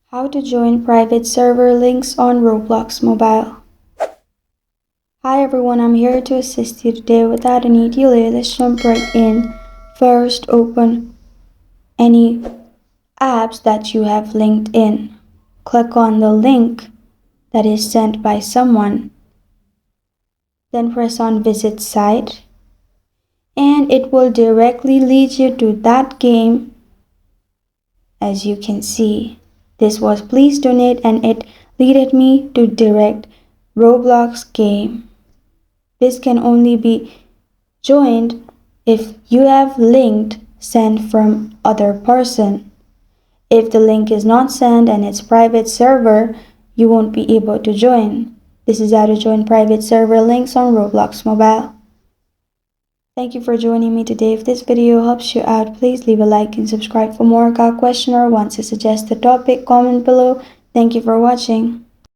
How to join private server links on Roblox Mobile. Hi everyone, I'm here to assist you today. Without any delay, let's jump right in. First, open any apps that you have linked in. Click on the link that is sent by someone. Then press on Visit Site. And it will directly lead you to that game. As you can see, this was Please Donate and it leaded me to direct Roblox game. This can only be joined if you have linked sent from other person. If the link is not sent and it's private server, you won't be able to join. This is how to join private server links on Roblox Mobile. Thank you for joining me today. If this video helps you out, please leave a like and subscribe for more. Got a question or want to suggest a topic, comment below. Thank you for watching.